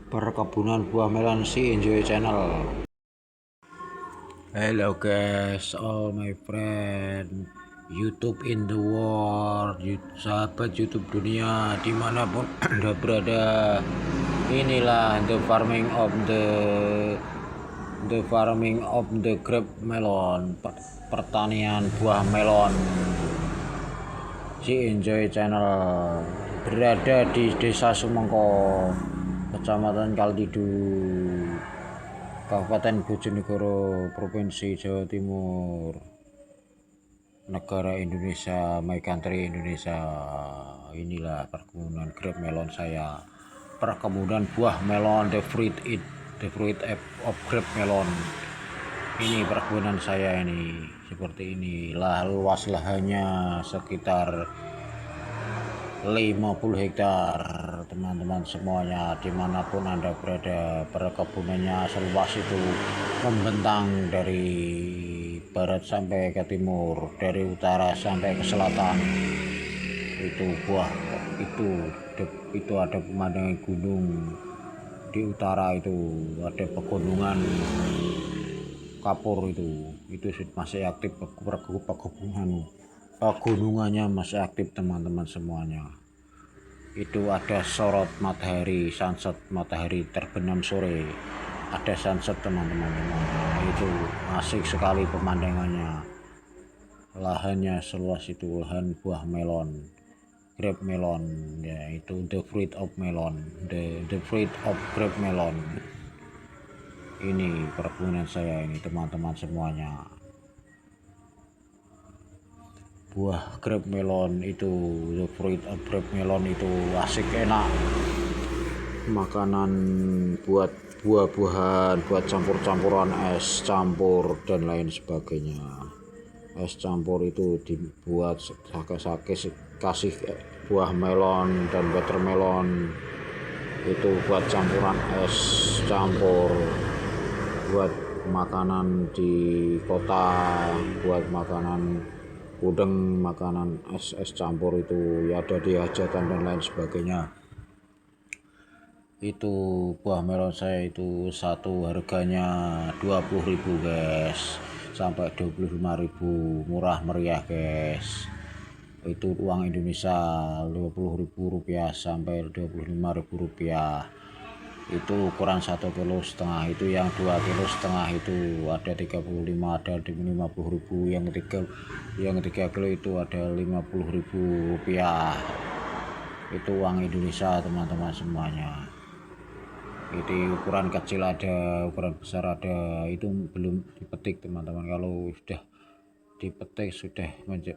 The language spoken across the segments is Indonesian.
Perkebunan buah melon si Enjoy Channel. Hello guys, all my friend YouTube in the world, sahabat YouTube dunia dimanapun anda berada. Inilah the farming of the grape melon, pertanian buah melon si Enjoy Channel, berada di Desa Sumengko, Kecamatan Kaltidu, Kabupaten Bojonegoro, Provinsi Jawa Timur, negara Indonesia, my country Indonesia. Inilah perkebunan grape melon saya, perkebunan buah melon, the fruit of grape melon. Ini perkebunan saya ini seperti ini. Luas lahannya sekitar 50 hektar, teman-teman semuanya, dimanapun anda berada. Perkebunannya seluas itu, membentang dari barat sampai ke timur, dari utara sampai ke selatan. Itu buah itu ada pemandangan gunung. Di utara itu ada pegunungan Kapur, itu masih aktif. Pegunungannya masih aktif, teman-teman semuanya. Itu ada sorot matahari, sunset, matahari terbenam sore, ada sunset, teman-teman. Itu asik sekali pemandangannya. Lahannya seluas itu, lahan buah melon, grape melon, ya, itu the fruit of melon, the fruit of grape melon. Ini perkebunan saya ini, teman-teman semuanya. Buah grape melon itu, the fruit of grape melon itu asik, enak. Makanan buat buah-buahan, buat campur-campuran es campur dan lain sebagainya. Es campur itu dibuat kasih buah melon dan watermelon, itu buat campuran es campur, buat makanan di kota, buat makanan udeng, makanan es campur itu ya, ada di hajatan dan lain sebagainya. Itu buah melon saya itu satu harganya 20.000 guys, sampai 25.000, murah meriah guys. Itu uang Indonesia, 20.000 rupiah sampai 25.000 rupiah. Itu ukuran 1,5 kilo, itu yang 2,5 kilo itu ada 35, ada 50.000, yang 3 kilo itu ada 50.000 rupiah. Itu uang Indonesia, teman-teman semuanya. Itu ukuran kecil ada, ukuran besar ada. Itu belum dipetik, teman-teman. Kalau sudah dipetik, sudah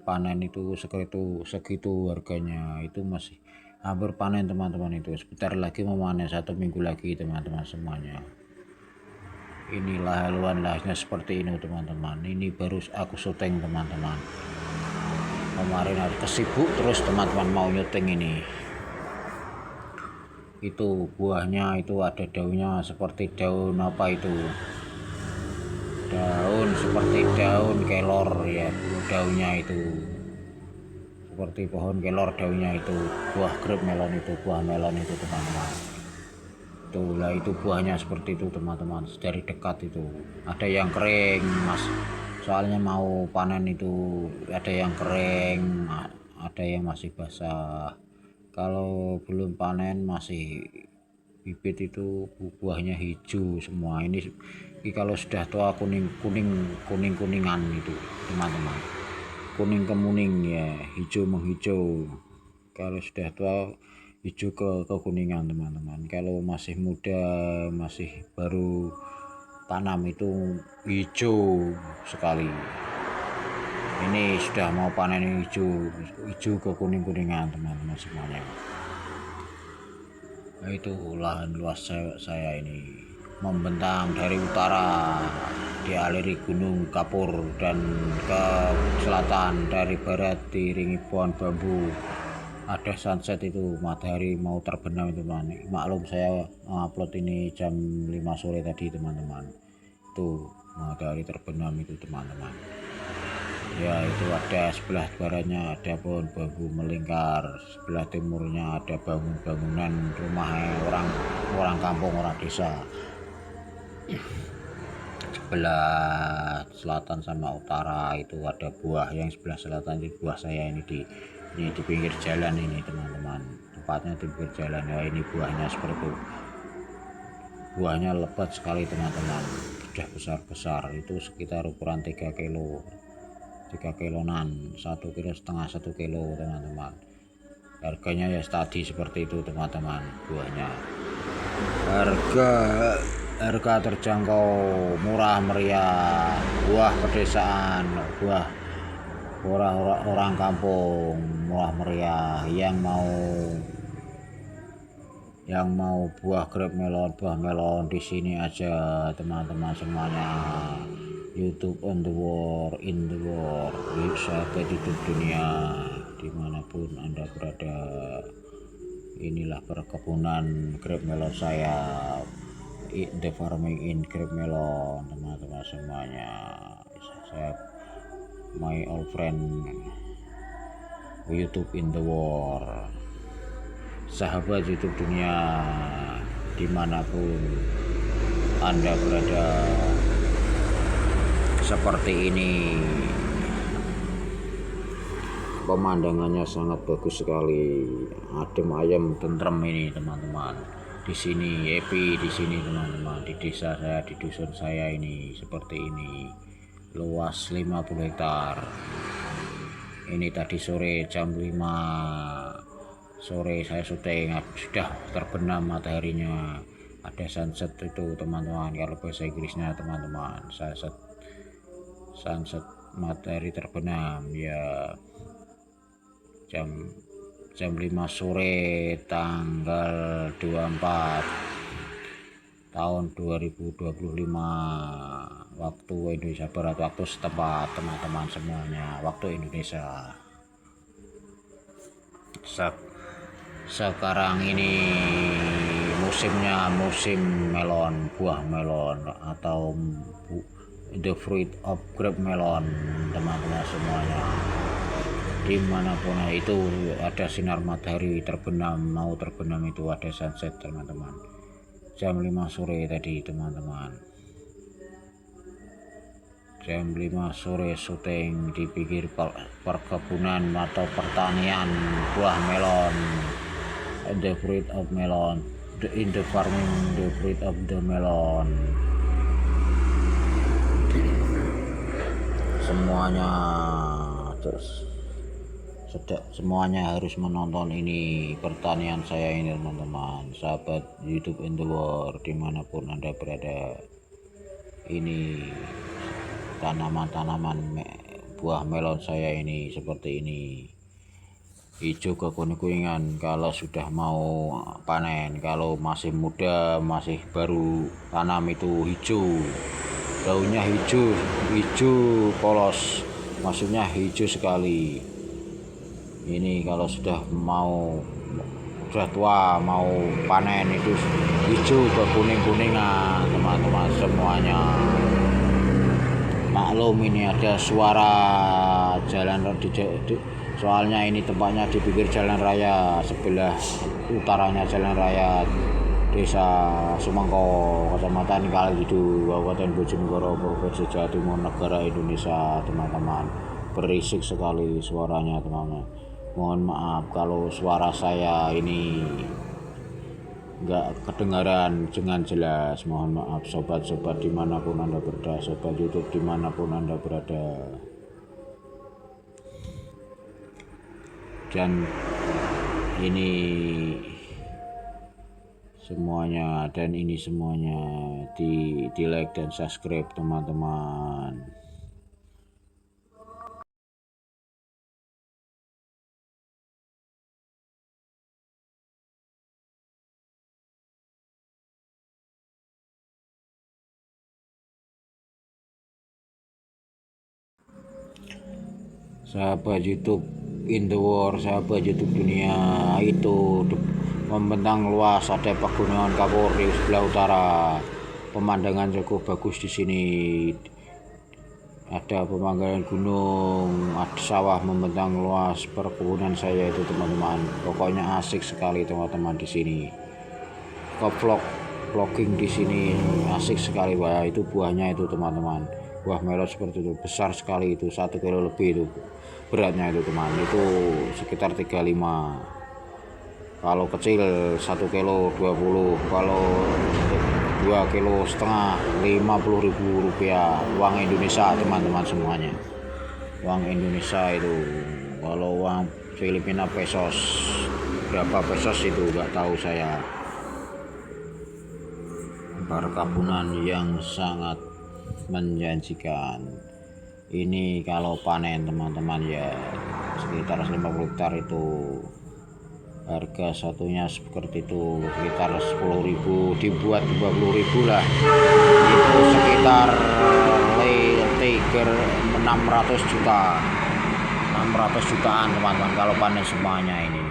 panen itu segitu harganya. Itu masih hampir panen, teman-teman. Itu sebentar lagi mau panen, 1 minggu lagi, teman-teman semuanya. Inilah haluan-lahnya seperti ini, teman-teman. Ini baru aku syuting, teman-teman. Kemarin harus kesibuk terus, teman-teman, mau nyuting ini. Itu buahnya itu ada daunnya seperti daun apa itu, daun seperti daun kelor ya, daunnya itu seperti pohon kelor, daunnya itu buah grape melon, itu buah melon itu, teman-teman. Itulah, itu buahnya seperti itu, teman-teman. Dari dekat itu ada yang kering, mas, soalnya mau panen itu ada yang kering, ada yang masih basah. Kalau belum panen masih bibit itu buahnya hijau semua. Ini kalau sudah tua kuningan itu, teman-teman, kuning kemuning ya, hijau menghijau. Kalau sudah tua hijau ke kuningan, teman-teman. Kalau masih muda, masih baru tanam itu hijau sekali. Ini sudah mau panen, hijau ke kuningan, teman-teman semuanya. Nah, itu lahan luas saya ini, membentang dari utara dialiri gunung Kapur, dan ke selatan dari barat diiringi pohon bambu. Ada sunset itu, matahari mau terbenam itu, teman. Maklum saya upload ini jam 5 sore tadi, teman-teman. Itu matahari terbenam itu, teman-teman. Ya, itu ada sebelah baratnya ada pohon bambu melingkar, sebelah timurnya ada bangunan rumah orang kampung, orang desa. Sebelah selatan sama utara itu ada buah, yang sebelah selatan itu buah saya ini di pinggir jalan ini teman-teman, tempatnya di pinggir jalan. Ya, ini buahnya seperti itu, buahnya lebat sekali teman-teman, sudah besar-besar, itu sekitar ukuran 3 kilo 3 kilonan, 1,5 kilo 1 kilo teman-teman. Harganya ya tadi seperti itu teman-teman, buahnya harga harga terjangkau, murah meriah, buah pedesaan, buah orang kampung, murah meriah. Yang mau buah grape melon, buah melon di sini aja teman-teman semuanya. YouTube on the world, in the world, sahabat YouTube dunia dimanapun Anda berada. Inilah perkebunan grape melon saya, the farming in grape melon teman-teman semuanya. Saya my old friend YouTube in the world, sahabat YouTube dunia dimanapun Anda berada. Seperti ini, pemandangannya sangat bagus sekali, adem ayem tentrem ini teman-teman. Di sini happy, di sini teman-teman, di desa saya, di dusun saya ini seperti ini, luas 50 hektar. Ini tadi sore jam 5 sore saya syuting, sudah terbenam mataharinya, ada sunset itu teman-teman, kalau bahasa Inggrisnya teman-teman, sunset matahari terbenam ya, jam 5 sore tanggal 24 tahun 2025 waktu Indonesia Barat, waktu setempat teman-teman semuanya, waktu Indonesia. Sekarang ini musimnya musim melon, buah melon, atau the fruit of grape melon teman-teman semuanya. Dimanapun itu ada sinar matahari terbenam, mau terbenam itu ada sunset teman-teman, jam 5 sore tadi teman-teman, jam 5 sore syuting di pinggir perkebunan atau pertanian buah melon, the fruit of melon, in the farming the fruit of the melon. Semuanya harus menonton ini pertanian saya ini teman-teman, sahabat YouTube in the world dimanapun Anda berada. Ini tanaman buah melon saya ini seperti ini, hijau kekuning-kuningan kalau sudah mau panen. Kalau masih muda, masih baru tanam itu hijau, daunnya hijau polos, maksudnya hijau sekali. Ini kalau sudah tua mau panen itu hijau kekuning-kuningan teman-teman semuanya. Maklum ini ada suara jalan, soalnya ini tempatnya di pinggir jalan raya, sebelah utaranya jalan raya Desa Sumangko, Kecamatan Kalihidu, Kabupaten Bojonegoro, Provinsi Jawa Timur, negara Indonesia teman-teman. Berisik sekali suaranya teman-teman. Mohon maaf kalau suara saya ini enggak kedengaran dengan jelas, mohon maaf sobat-sobat dimanapun Anda berada, sobat YouTube dimanapun Anda berada. Dan ini semuanya di like dan subscribe teman-teman. Sahabat YouTube in the world, sahabat YouTube dunia, itu membentang luas, ada pegunungan Kapur di sebelah utara, pemandangan cukup bagus di sini. ada pemanggangan gunung, ada sawah membentang luas, perkebunan saya itu teman-teman. Pokoknya asik sekali teman-teman di sini. Vlogging di sini asik sekali. Wah, itu buahnya itu teman-teman. Buah melon seperti itu besar sekali, itu 1 kilo lebih itu beratnya itu teman. Itu sekitar 35. Kalau kecil 1 kilo 20, kalau 2,5 kilo 50.000 rupiah, uang Indonesia teman-teman semuanya. Uang Indonesia itu, kalau uang Filipina pesos berapa pesos itu nggak tahu saya. Perkebunan yang sangat menjanjikan. Ini kalau panen teman-teman ya sekitar 50 hektar itu harga satunya seperti itu, sekitar 10.000 dibuat 20.000 lah, itu sekitar 600 jutaan teman-teman kalau panen semuanya ini.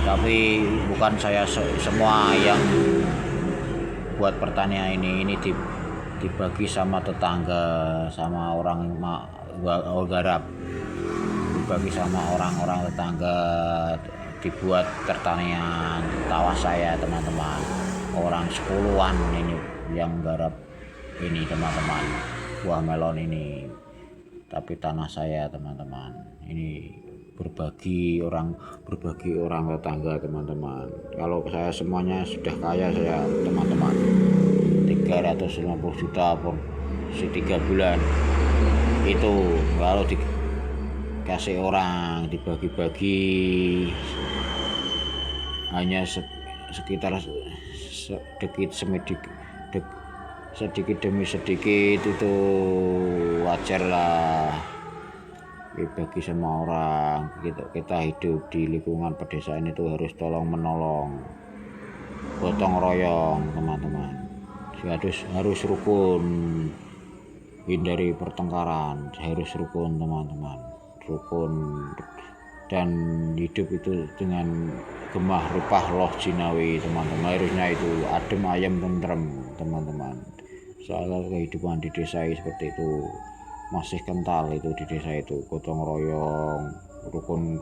Tapi bukan saya semua yang buat pertanian ini dibagi sama tetangga, sama orang garap, dibagi sama orang-orang tetangga, dibuat pertanian sawah saya teman-teman. Orang 10-an ini yang garap ini teman-teman, buah melon ini. Tapi tanah saya teman-teman, ini berbagi orang tetangga teman-teman. Kalau saya semuanya sudah kaya saya teman-teman, 350 juta per 3 bulan itu. Kalau dikasih orang dibagi-bagi hanya sekitar sedikit demi sedikit, itu wajar lah dibagi sama orang. Kita hidup di lingkungan pedesaan itu harus tolong menolong, gotong royong teman-teman. Harus rukun, hindari pertengkaran, harus rukun teman-teman, rukun. Dan hidup itu dengan gemah rupah loh jinawi teman-teman, harusnya itu adem ayem tentrem teman-teman. Soal kehidupan di desa seperti itu masih kental, itu di desa itu gotong royong, rukun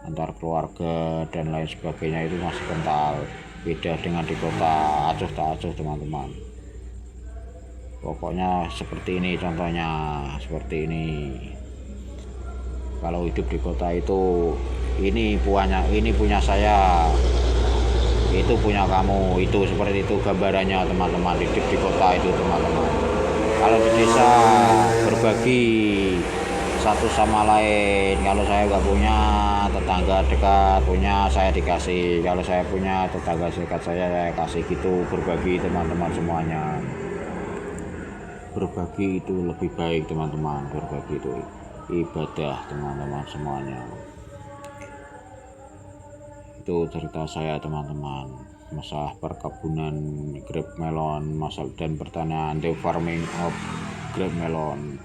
antar keluarga dan lain sebagainya, itu masih kental. Beda dengan di kota, acuh tak acuh teman-teman. Pokoknya seperti ini, contohnya seperti ini. Kalau hidup di kota itu ini punya saya, itu punya kamu, itu seperti itu gambarannya teman-teman. Hidup di kota itu teman-teman. Kalau di desa berbagi satu sama lain. Kalau saya nggak punya tetangga dekat, punya saya dikasih. Kalau saya punya tetangga dekat saya kasih, gitu. Berbagi teman-teman semuanya. Berbagi itu lebih baik teman-teman. Berbagi itu ibadah teman-teman semuanya. Itu cerita saya teman-teman, masalah perkebunan grape melon, masalah dan pertanian, the farming of grape melon.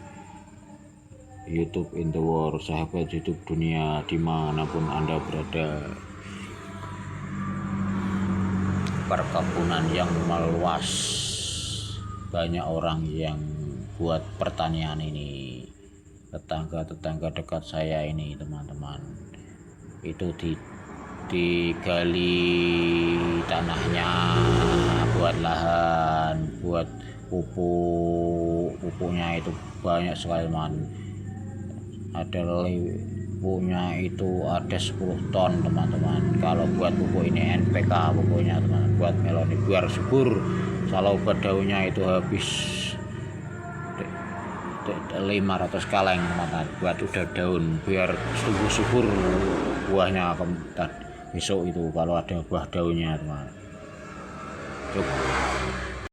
YouTube in the world, sahabat YouTube dunia dimanapun Anda berada. Perkebunan yang meluas, banyak orang yang buat pertanian ini. Tetangga dekat saya ini teman-teman, itu digali tanahnya buat lahan, buat pupuknya itu banyak sekali man. Ada pupuknya itu ada 10 ton teman-teman. Kalau buat pupuk ini NPK pupuknya teman-teman, buat melon biar subur. Kalau buat daunnya itu habis 500 kaleng teman-teman, buat udah daun biar subur buahnya besok itu kalau ada buah daunnya teman.